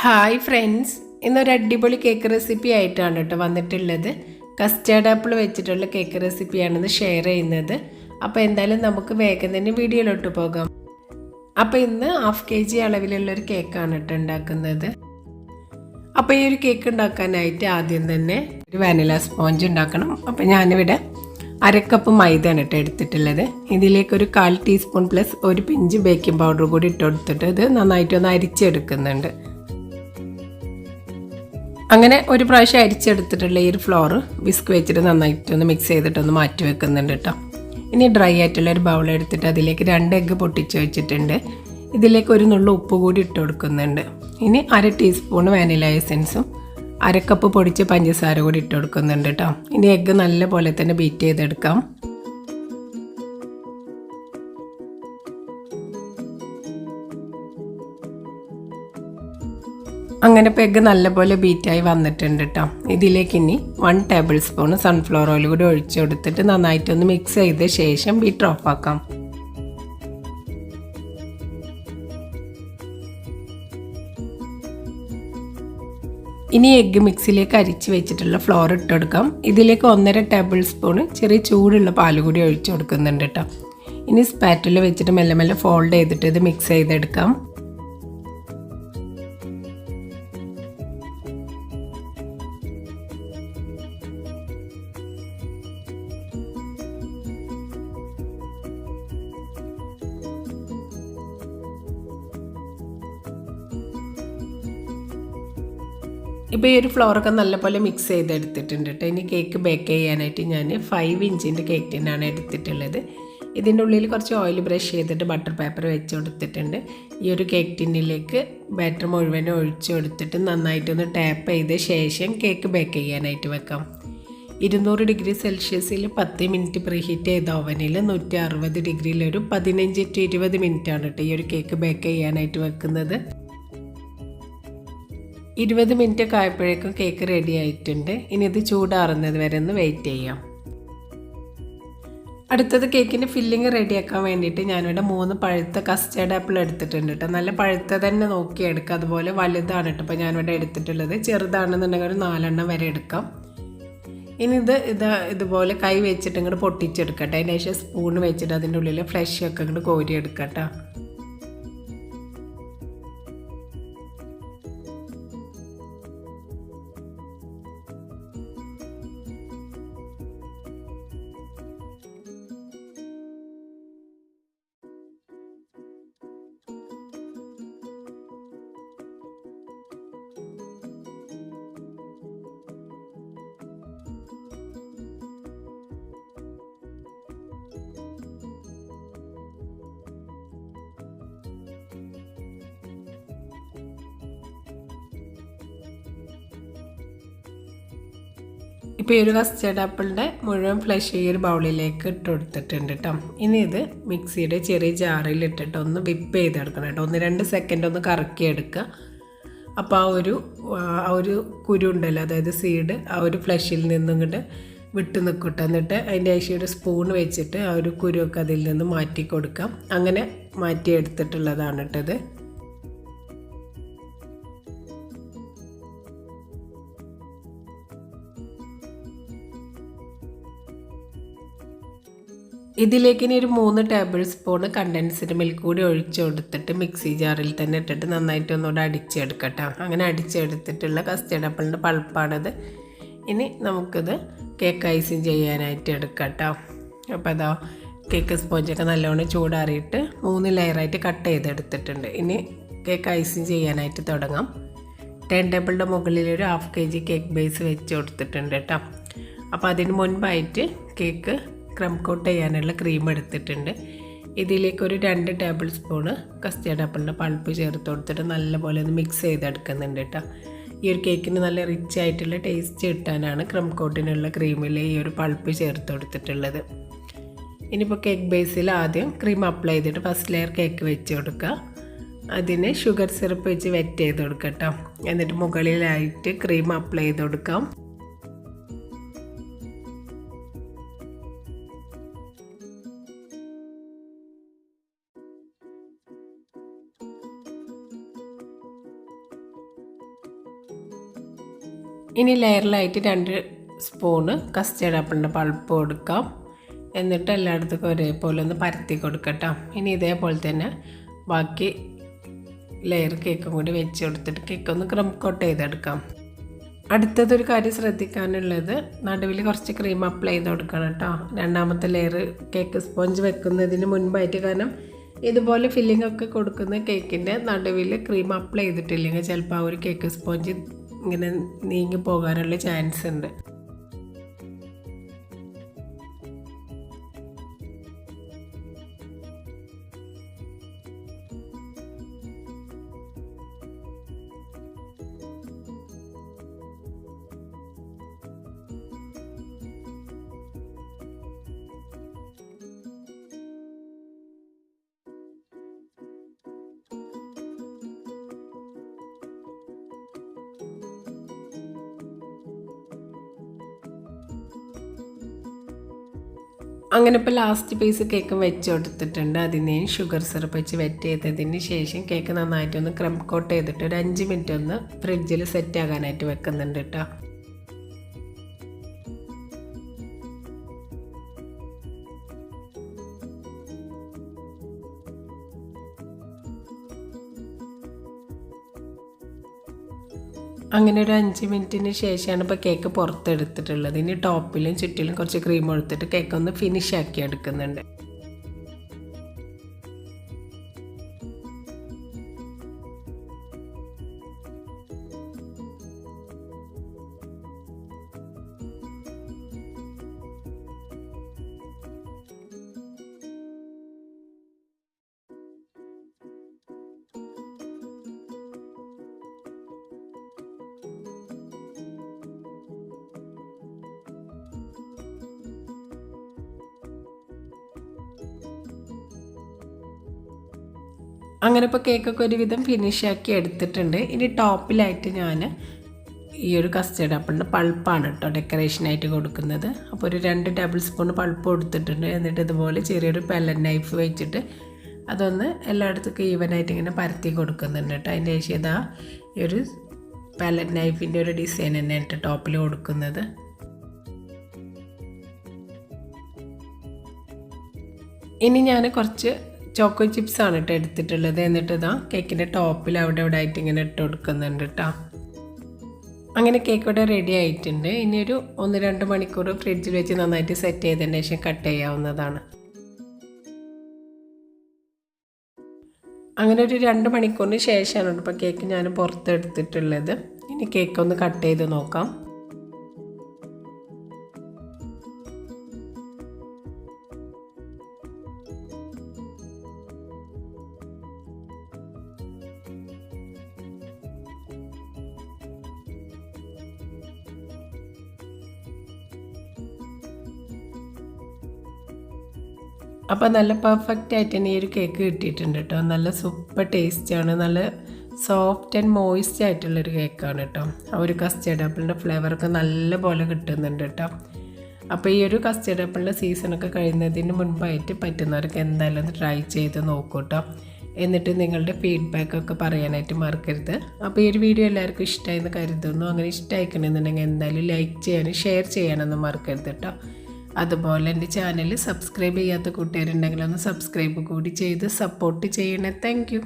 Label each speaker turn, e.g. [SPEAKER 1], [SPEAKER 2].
[SPEAKER 1] Hi friends, ഇന്നൊരു അടിപൊളി cake recipe ആയിട്ടാണ് കേട്ടോ വന്നിട്ടുള്ളത്. കസ്റ്റാർഡ് ആപ്പിൾ വെച്ചിട്ടുള്ള കേക്ക് റെസിപ്പിയാണെന്ന് ഷെയർ ചെയ്യുന്നത്. അപ്പോൾ എന്തായാലും നമുക്ക് വേഗം തന്നെ വീഡിയോയിലോട്ട് പോകാം. അപ്പോൾ ഇന്ന് 1/2 kg അളവിലുള്ളൊരു കേക്കാണ് കേട്ടോ ഉണ്ടാക്കുന്നത്. അപ്പോൾ ഈ ഒരു കേക്ക് ഉണ്ടാക്കാനായിട്ട് ആദ്യം തന്നെ ഒരു വാനില സ്പോഞ്ച് ഉണ്ടാക്കണം. അപ്പോൾ ഞാനിവിടെ 1/2 കപ്പ് മൈദയാണ് കേട്ടോ എടുത്തിട്ടുള്ളത്. ഇതിലേക്കൊരു 1/4 ടീസ്പൂൺ പ്ലസ് ഒരു പിഞ്ച് ബേക്കിംഗ് പൗഡർ കൂടി ഇട്ട് കൊടുത്തിട്ട് ഇത് നന്നായിട്ടൊന്ന് അരിച്ചെടുക്കുന്നുണ്ട്. അങ്ങനെ ഒരു പ്രാവശ്യം അരിച്ചെടുത്തിട്ടുള്ള ഈ ഒരു ഫ്ലോർ വിസ്ക് വെച്ചിട്ട് നന്നായിട്ടൊന്ന് മിക്സ് ചെയ്തിട്ടൊന്ന് മാറ്റി വെക്കുന്നുണ്ട് കേട്ടോ. ഇനി ഡ്രൈ ആയിട്ടുള്ള ഒരു ബൗൾ എടുത്തിട്ട് അതിലേക്ക് 2 എഗ്ഗ് പൊട്ടിച്ച് വെച്ചിട്ടുണ്ട്. ഇതിലേക്ക് ഒരു നുള്ളു ഉപ്പ് കൂടി ഇട്ട് കൊടുക്കുന്നുണ്ട്. ഇനി 1/2 ടീസ്പൂൺ വാനില എസൻസും 1/2 കപ്പ് പൊടിച്ച് പഞ്ചസാര കൂടി ഇട്ട് കൊടുക്കുന്നുണ്ട് കേട്ടോ. ഇനി എഗ്ഗ് നല്ല പോലെ തന്നെ ബീറ്റ് ചെയ്തെടുക്കാം. അങ്ങനെ എഗ്ഗ് നല്ലപോലെ ബീറ്റായി വന്നിട്ടുണ്ട് കേട്ടോ. ഇതിലേക്ക് ഇനി 1 ടേബിൾ സ്പൂൺ സൺഫ്ലവർ ഓയിൽ കൂടി ഒഴിച്ചു കൊടുത്തിട്ട് നന്നായിട്ടൊന്ന് മിക്സ് ചെയ്ത ശേഷം ബീറ്റർ ഓഫ് ആക്കാം. ഇനി എഗ്ഗ് മിക്സിലേക്ക് അരിച്ച് വെച്ചിട്ടുള്ള ഫ്ലോർ ഇട്ട് കൊടുക്കാം. ഇതിലേക്ക് 1.5 ടേബിൾ സ്പൂൺ ചെറിയ ചൂടുള്ള പാൽ കൂടി ഒഴിച്ചു കൊടുക്കുന്നുണ്ട് കേട്ടോ. ഇനി സ്പാറ്റിൽ വെച്ചിട്ട് മെല്ലെ മെല്ലെ ഫോൾഡ് ചെയ്തിട്ട് ഇത് മിക്സ് ചെയ്തെടുക്കാം. ഇപ്പോൾ ഈ ഒരു ഫ്ലോറൊക്കെ നല്ലപോലെ മിക്സ് ചെയ്തെടുത്തിട്ടുണ്ട് കേട്ടോ. ഇനി കേക്ക് ബേക്ക് ചെയ്യാനായിട്ട് ഞാൻ 5 ഇഞ്ചിൻ്റെ കേക്ക് ടിന്നാണ് എടുത്തിട്ടുള്ളത്. ഇതിൻ്റെ ഉള്ളിൽ കുറച്ച് ഓയിൽ ബ്രഷ് ചെയ്തിട്ട് ബട്ടർ പേപ്പർ വെച്ച് കൊടുത്തിട്ടുണ്ട്. ഈ ഒരു കേക്ക് ടിന്നിലേക്ക് ബാറ്റർ മുഴുവനും ഒഴിച്ചു കൊടുത്തിട്ട് നന്നായിട്ടൊന്ന് ടാപ്പ് ചെയ്ത ശേഷം കേക്ക് ബേക്ക് ചെയ്യാനായിട്ട് വെക്കാം. 200 ഡിഗ്രി സെൽഷ്യസിൽ 10 മിനിറ്റ് പ്രീഹീറ്റ് ചെയ്ത ഓവനിൽ 160 ഡിഗ്രിയിൽ ഒരു 15 to 20 മിനിറ്റാണ് കേട്ടോ ഈ ഒരു കേക്ക് ബേക്ക് ചെയ്യാനായിട്ട് വെക്കുന്നത്. 20 മിനിറ്റ് ഒക്കെ ആയപ്പോഴേക്കും കേക്ക് റെഡി ആയിട്ടുണ്ട്. ഇനി ഇത് ചൂടാറുന്നത് വരെ ഒന്ന് വെയിറ്റ് ചെയ്യാം. അടുത്തത് കേക്കിൻ്റെ ഫില്ലിങ് റെഡിയാക്കാൻ വേണ്ടിയിട്ട് ഞാനിവിടെ 3 പഴുത്ത കസ്റ്റേർഡ് ആപ്പിൾ എടുത്തിട്ടുണ്ട് കേട്ടോ. നല്ല പഴുത്ത തന്നെ നോക്കി എടുക്കുക. അതുപോലെ വലുതാണ് കേട്ടോ ഇപ്പോൾ ഞാനിവിടെ എടുത്തിട്ടുള്ളത്. ചെറുതാണെന്നുണ്ടെങ്കിൽ ഒരു 4 എണ്ണം വരെ എടുക്കാം. ഇനി ഇതുപോലെ കൈ വെച്ചിട്ട് ഇങ്ങോട്ട് പൊട്ടിച്ചെടുക്കട്ടെ. അതിന് ശേഷം സ്പൂൺ വെച്ചിട്ട് അതിൻ്റെ ഉള്ളിൽ ഫ്ലഷൊക്കെ ഇങ്ങോട്ട് കോരിയെടുക്കട്ടോ. ഇപ്പോൾ ഈ ഒരു കസ്റ്റേർഡ് ആപ്പിളിൻ്റെ മുഴുവൻ ഫ്ലഷ് ഈ ഒരു ബൗളിലേക്ക് ഇട്ട് കൊടുത്തിട്ടുണ്ട് കേട്ടോ. ഇനി ഇത് മിക്സിയുടെ ചെറിയ ജാറിൽ ഇട്ടിട്ട് ഒന്ന് വിപ്പ് ചെയ്തെടുക്കണം കേട്ടോ. 1-2 സെക്കൻഡ് ഒന്ന് കറക്കിയെടുക്കുക. അപ്പോൾ ആ ഒരു കുരു ഉണ്ടല്ലോ, അതായത് സീഡ് ആ ഒരു ഫ്ലഷിൽ നിന്നും ഇങ്ങോട്ട് വിട്ട് നിൽക്കട്ടെ. എന്നിട്ട് അതിൻ്റെ ശേഷം ഒരു സ്പൂൺ വെച്ചിട്ട് ആ ഒരു കുരുവൊക്കെ അതിൽ നിന്ന് മാറ്റി കൊടുക്കാം. അങ്ങനെ മാറ്റിയെടുത്തിട്ടുള്ളതാണ് കേട്ടത്. ഇതിലേക്ക് ഇനി ഒരു 3 ടേബിൾ സ്പൂൺ കണ്ടൻസ്ഡ് മിൽക്ക് കൂടി ഒഴിച്ചു കൊടുത്തിട്ട് മിക്സി ജാറിൽ തന്നെ ഇട്ടിട്ട് നന്നായിട്ട് ഒന്നുകൂടെ അടിച്ചെടുക്കട്ടെ. അങ്ങനെ അടിച്ചെടുത്തിട്ടുള്ള കസ്റ്റേർഡ് ആപ്പിളിൻ്റെ പൾപ്പാണിത്. ഇനി നമുക്കിത് കേക്ക് ഐസിങ് ചെയ്യാനായിട്ട് എടുക്കട്ടോ. അപ്പോൾ അതാ കേക്ക് സ്പോഞ്ചൊക്കെ നല്ലോണം ചൂടാറിയിട്ട് 3 ലെയറായിട്ട് കട്ട് ചെയ്തെടുത്തിട്ടുണ്ട്. ഇനി കേക്ക് ഐസിങ് ചെയ്യാനായിട്ട് തുടങ്ങാം. ടേൺ ടേബിളിൻ്റെ മുകളിൽ ഒരു 1/2 kg കേക്ക് ബേസ് വെച്ച് കൊടുത്തിട്ടുണ്ട് കേട്ടോ. അപ്പോൾ അതിന് മുൻപായിട്ട് കേക്ക് ക്രം കോട്ട് ചെയ്യാനുള്ള ക്രീം എടുത്തിട്ടുണ്ട്. ഇതിലേക്കൊരു 2 ടേബിൾ സ്പൂണ് കസ്റ്റേർഡ് ആപ്പിളിൻ്റെ പൾപ്പ് ചേർത്ത് കൊടുത്തിട്ട് നല്ലപോലെ ഒന്ന് മിക്സ് ചെയ്തെടുക്കുന്നുണ്ട് കേട്ടോ. ഈ ഒരു കേക്കിന് നല്ല റിച്ച് ആയിട്ടുള്ള ടേസ്റ്റ് കിട്ടാനാണ് ക്രം കോട്ടിനുള്ള ക്രീമിൽ ഈ ഒരു പൾപ്പ് ചേർത്ത് കൊടുത്തിട്ടുള്ളത്. ഇനിയിപ്പോൾ കേക്ക് ബേസിൽ ആദ്യം ക്രീം അപ്ലൈ ചെയ്തിട്ട് ഫസ്റ്റ് ലെയർ കേക്ക് വെച്ച് കൊടുക്കുക. അതിന് ഷുഗർ സിറപ്പ് വെച്ച് വെറ്റ് ചെയ്ത് കൊടുക്കുക കേട്ടോ. എന്നിട്ട് മുകളിലായിട്ട് ക്രീം അപ്ലൈ ചെയ്ത് കൊടുക്കാം. ഇനി ലെയറിലായിട്ട് 2 സ്പൂണ് കസ്റ്റേർഡ് ആപ്പിളിൻ്റെ പൾപ്പ് കൊടുക്കാം. എന്നിട്ട് എല്ലായിടത്തേക്കും ഒരേപോലെ ഒന്ന് പരത്തി കൊടുക്കട്ടോ. ഇനി ഇതേപോലെ തന്നെ ബാക്കി ലെയർ കേക്കും കൂടി വെച്ച് കൊടുത്തിട്ട് കേക്കൊന്ന് ക്രം കോട്ട് ചെയ്തെടുക്കാം. അടുത്തതൊരു കാര്യം ശ്രദ്ധിക്കാനുള്ളത്, നടുവിൽ കുറച്ച് ക്രീം അപ്ലൈ ചെയ്ത് കൊടുക്കണം കേട്ടോ, രണ്ടാമത്തെ ലെയർ കേക്ക് സ്പോഞ്ച് വെക്കുന്നതിന് മുൻപായിട്ട്. കാരണം ഇതുപോലെ ഫില്ലിംഗ് ഒക്കെ കൊടുക്കുന്ന കേക്കിൻ്റെ നടുവിൽ ക്രീം അപ്ലൈ ചെയ്തിട്ടില്ലെങ്കിൽ ചിലപ്പോൾ ആ ഒരു കേക്ക് സ്പോഞ്ച് ഇങ്ങനെ നീങ്ങി പോകാനുള്ള ചാൻസ് ഉണ്ട്. അങ്ങനെ ഇപ്പോൾ ലാസ്റ്റ് പീസ് കേക്ക് വെച്ച് കൊടുത്തിട്ടുണ്ട്. അതിന് ഷുഗർ സിറപ്പ് വെച്ച് വെറ്റ് ചെയ്തതിന് ശേഷം കേക്ക് നന്നായിട്ടൊന്ന് ക്രം കോട്ട് ചെയ്തിട്ട് ഒരു 5 മിനിറ്റ് ഒന്ന് ഫ്രിഡ്ജിൽ സെറ്റ് ആകാനായിട്ട് വെക്കുന്നുണ്ട് കേട്ടോ. അങ്ങനെ ഒരു 5 മിനിറ്റിന് ശേഷമാണ് ഇപ്പോൾ കേക്ക് പുറത്തെടുത്തിട്ടുള്ളത്. ഇനി ടോപ്പിലും ചുറ്റിലും കുറച്ച് ക്രീം എടുത്തിട്ട് കേക്ക് ഒന്ന് ഫിനിഷ് ആക്കി എടുക്കുന്നുണ്ട്. അങ്ങനെ ഇപ്പോൾ കേക്കൊക്കെ ഒരുവിധം ഫിനിഷാക്കി എടുത്തിട്ടുണ്ട്. ഇനി ടോപ്പിലായിട്ട് ഞാൻ ഈ ഒരു കസ്റ്റേർഡ് ആപ്പിളിൻ്റെ പൾപ്പാണ് കേട്ടോ ഡെക്കറേഷനായിട്ട് കൊടുക്കുന്നത്. അപ്പോൾ ഒരു 2 ടേബിൾ സ്പൂൺ പൾപ്പ് കൊടുത്തിട്ടുണ്ട്. എന്നിട്ട് ഇതുപോലെ ചെറിയൊരു പെല്ലൻ നൈഫ് വെച്ചിട്ട് അതൊന്ന് എല്ലായിടത്തേക്കും ഈവനായിട്ട് ഇങ്ങനെ പരത്തി കൊടുക്കുന്നുണ്ട് കേട്ടോ. അതിൻ്റെ ശേഷം ഇതാ ഈ ഒരു പെല്ലൻ നൈഫിൻ്റെ ഒരു ഡിസൈൻ തന്നെ കേട്ടോ ടോപ്പിൽ കൊടുക്കുന്നത്. ഇനി ഞാൻ കുറച്ച് ചോക്കോ ചിപ്സാണ് കേട്ടോ എടുത്തിട്ടുള്ളത്. എന്നിട്ട് ഇതാ കേക്കിൻ്റെ ടോപ്പിൽ അവിടെ ഇവിടെ ആയിട്ട് ഇങ്ങനെ ഇട്ട് കൊടുക്കുന്നുണ്ട് കേട്ടോ. അങ്ങനെ കേക്ക് ഇവിടെ റെഡി ആയിട്ടുണ്ട്. ഇനി ഒരു 1-2 മണിക്കൂർ ഫ്രിഡ്ജിൽ വെച്ച് നന്നായിട്ട് സെറ്റ് ചെയ്തതിന് ശേഷം കട്ട് ചെയ്യാവുന്നതാണ്. അങ്ങനെ ഒരു 2 മണിക്കൂറിന് ശേഷമാണ് ഇപ്പോൾ കേക്ക് ഞാൻ പുറത്തെടുത്തിട്ടുള്ളത്. ഇനി കേക്ക് ഒന്ന് കട്ട് ചെയ്ത് നോക്കാം. അപ്പോൾ നല്ല പെർഫെക്റ്റ് ആയിട്ട് തന്നെ ഈ ഒരു കേക്ക് കിട്ടിയിട്ടുണ്ട് കേട്ടോ. നല്ല സൂപ്പർ ടേസ്റ്റാണ്, നല്ല സോഫ്റ്റ് ആൻഡ് മോയിസ്റ്റ് ആയിട്ടുള്ളൊരു കേക്കാണ് കേട്ടോ. ആ ഒരു കസ്റ്റേർഡ് ആപ്പിളിൻ്റെ ഫ്ലേവറൊക്കെ നല്ല പോലെ കിട്ടുന്നുണ്ട് കേട്ടോ. അപ്പോൾ ഈ ഒരു കസ്റ്റേർഡ് ആപ്പിളിൻ്റെ സീസണൊക്കെ കഴിയുന്നതിന് മുൻപായിട്ട് പറ്റുന്നവർക്ക് എന്തായാലും ഒന്ന് ട്രൈ ചെയ്ത് നോക്കൂ കേട്ടോ. എന്നിട്ട് നിങ്ങളുടെ ഫീഡ്ബാക്കൊക്കെ പറയാനായിട്ട് മറക്കരുത്. അപ്പോൾ ഈ ഒരു വീഡിയോ എല്ലാവർക്കും ഇഷ്ടമായെന്ന് കരുതുന്നു. അങ്ങനെ ഇഷ്ടമായിക്കണമെന്നുണ്ടെങ്കിൽ എന്തായാലും ലൈക്ക് ചെയ്യാനും ഷെയർ ചെയ്യാനൊന്നും മറക്കരുത് കേട്ടോ. അതുപോലെ എൻ്റെ ചാനൽ സബ്സ്ക്രൈബ് ചെയ്യാത്ത കൂട്ടുകാരുണ്ടെങ്കിൽ ഒന്ന് സബ്സ്ക്രൈബ് കൂടി ചെയ്ത് സപ്പോർട്ട് ചെയ്യണേ. Thank you.